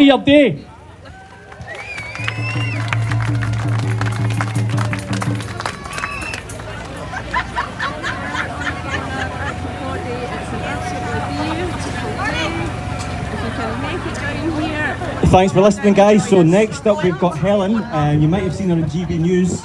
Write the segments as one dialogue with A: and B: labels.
A: your day. Thanks for listening, guys. So next up we've got Helen. You might have seen her on GB News.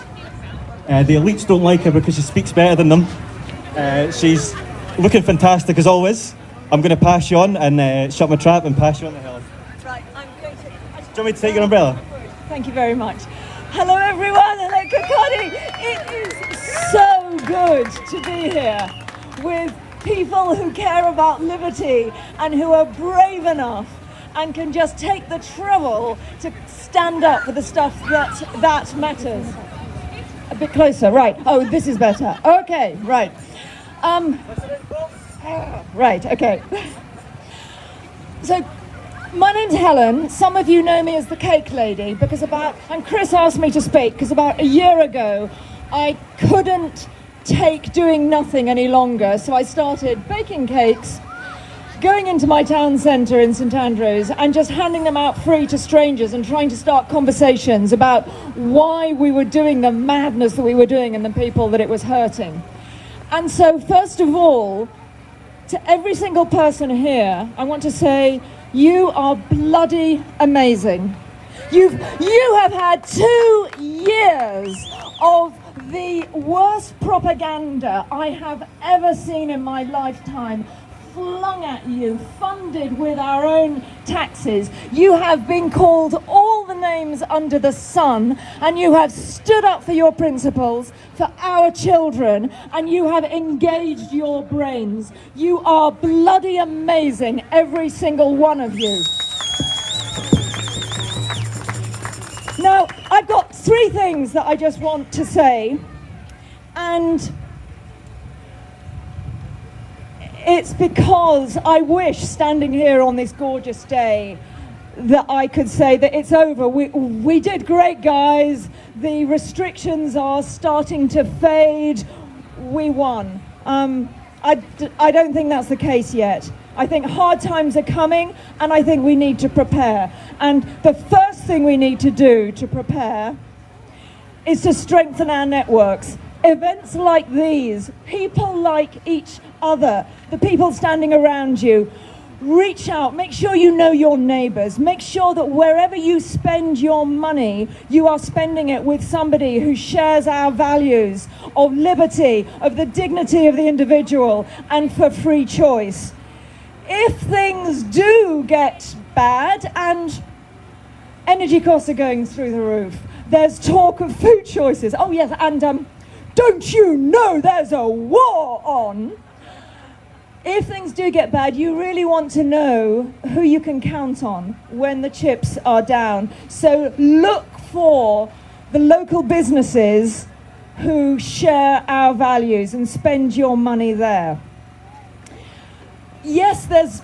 A: The elites don't like her because she speaks better than them. She's looking fantastic as always. I'm going to pass you on and shut my trap and pass you on to Helen.
B: Right, I'm going to...
A: Do you want me to take your umbrella?
B: Thank you very much. Hello everyone, hello Kokoni. It is so good to be here with people who care about liberty and who are brave enough and can just take the trouble to stand up for the stuff that matters. A bit closer, right. Oh, this is better. Okay, right. Right, okay. So, my name's Helen. Some of you know me as the cake lady and Chris asked me to speak because about a year ago I couldn't take doing nothing any longer, so I started baking cakes, going into my town centre in St Andrews and just handing them out free to strangers and trying to start conversations about why we were doing the madness that we were doing and the people that it was hurting. And so first of all, to every single person here, I want to say you are bloody amazing. You have had 2 years of the worst propaganda I have ever seen in my lifetime flung at you, funded with our own taxes. You have been called all the names under the sun, and you have stood up for your principles, for our children, and you have engaged your brains. You are bloody amazing, every single one of you. Now, I've got 3 things that I just want to say, and it's because I wish, standing here on this gorgeous day, that I could say that it's over. We did great, guys. The restrictions are starting to fade. We won. I don't think that's the case yet. I think hard times are coming, and I think we need to prepare. And the first thing we need to do to prepare is to strengthen our networks. Events like these, people like each other, the people standing around you, reach out, make sure you know your neighbours, make sure that wherever you spend your money, you are spending it with somebody who shares our values of liberty, of the dignity of the individual, and for free choice. If things do get bad and energy costs are going through the roof, there's talk of food choices. Oh yes, and don't you know there's a war on? If things do get bad, you really want to know who you can count on when the chips are down. So look for the local businesses who share our values and spend your money there. Yes, there's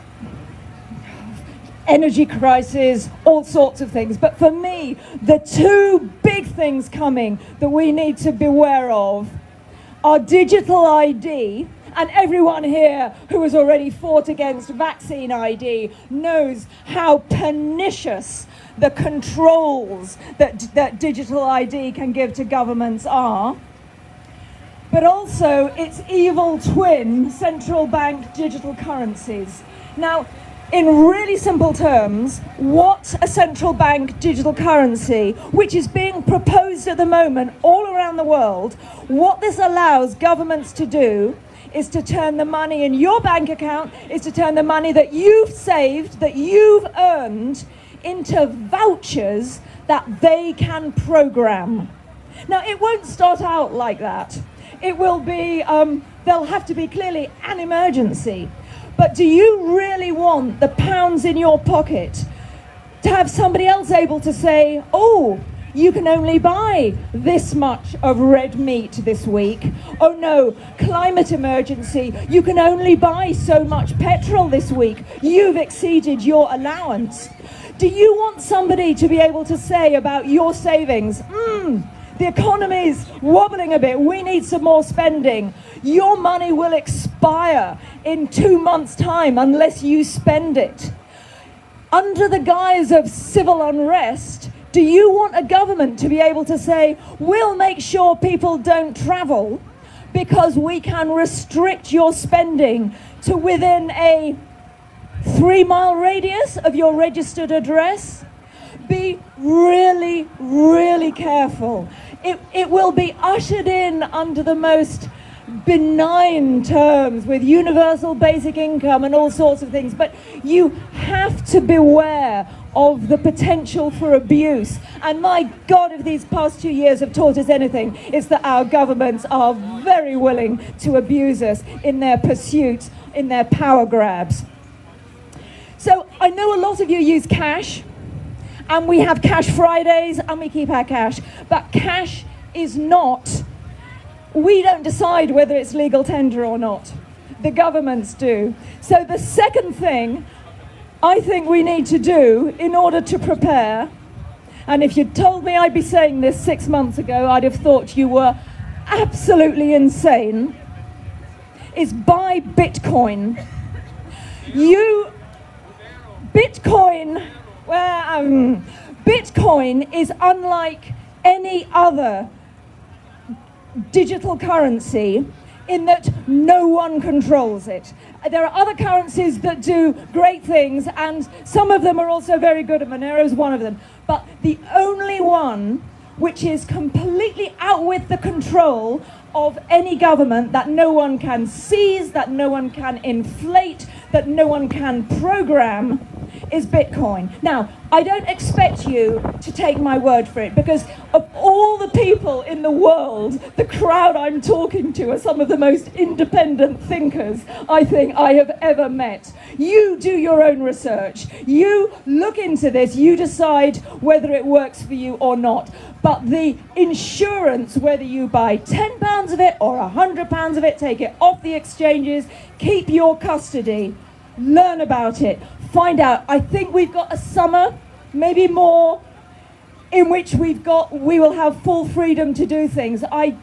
B: energy crisis, all sorts of things. But for me, the 2 big things coming that we need to beware of are digital ID, and everyone here who has already fought against vaccine ID knows how pernicious the controls that digital ID can give to governments are. But also its evil twin, central bank digital currencies. Now, in really simple terms, what a central bank digital currency, which is being proposed at the moment all around the world, what this allows governments to do is to turn the money in your bank account, is to turn the money that you've saved, that you've earned, into vouchers that they can program. Now, it won't start out like that. It will be, there'll have to be clearly an emergency. But do you really want the pounds in your pocket to have somebody else able to say, oh, you can only buy this much of red meat this week. Oh no, climate emergency, you can only buy so much petrol this week. You've exceeded your allowance. Do you want somebody to be able to say about your savings, the economy's wobbling a bit, we need some more spending. Your money will expire in 2 months' time unless you spend it. under the guise of civil unrest, do you want a government to be able to say, we'll make sure people don't travel because we can restrict your spending to within a 3-mile radius of your registered address? Be really, really careful. It will be ushered in under the most benign terms with universal basic income and all sorts of things, but you have to beware of the potential for abuse. And my God, if these past 2 years have taught us anything, it's that our governments are very willing to abuse us in their pursuit, in their power grabs. So I know a lot of you use cash, and we have Cash Fridays, and we keep our cash, but cash is not, we don't decide whether it's legal tender or not. The governments do. So the second thing I think we need to do in order to prepare, and if you'd told me I'd be saying this 6 months ago, I'd have thought you were absolutely insane, is buy Bitcoin. Bitcoin is unlike any other digital currency in that no one controls it. There are other currencies that do great things, and some of them are also very good, and Monero is one of them. But the only one which is completely out with the control of any government, that no one can seize, that no one can inflate, that no one can program, is Bitcoin. Now, I don't expect you to take my word for it, because of all the people in the world, the crowd I'm talking to are some of the most independent thinkers I think I have ever met. You do your own research. You look into this. You decide whether it works for you or not. But the insurance, whether you buy £10 of it or £100 of it, take it off the exchanges, keep your custody, learn about it, find out. I think we've got a summer, maybe more, in which we will have full freedom to do things. I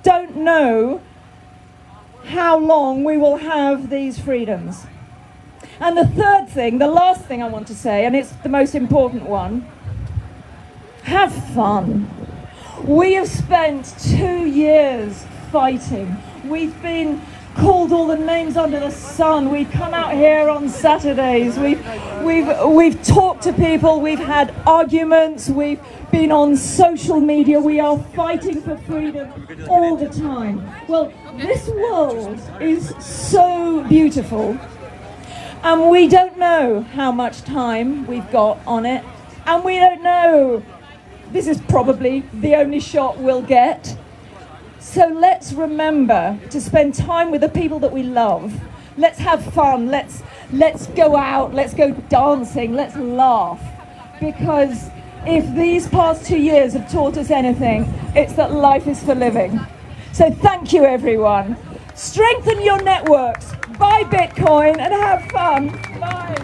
B: don't know how long we will have these freedoms. And the third thing, the last thing I want to say, and it's the most important one, have fun. We have spent 2 years fighting. We've been called all the names under the sun. We've come out here on Saturdays. We've talked to people. We've had arguments. We've been on social media. We are fighting for freedom all the time. Well, this world is so beautiful, and we don't know how much time we've got on it, and we don't know. This is probably the only shot we'll get. So let's remember to spend time with the people that we love. Let's have fun. Let's go out. Let's go dancing. Let's laugh. Because if these past 2 years have taught us anything, it's that life is for living. So thank you, everyone. Strengthen your networks. Buy Bitcoin and have fun. Bye.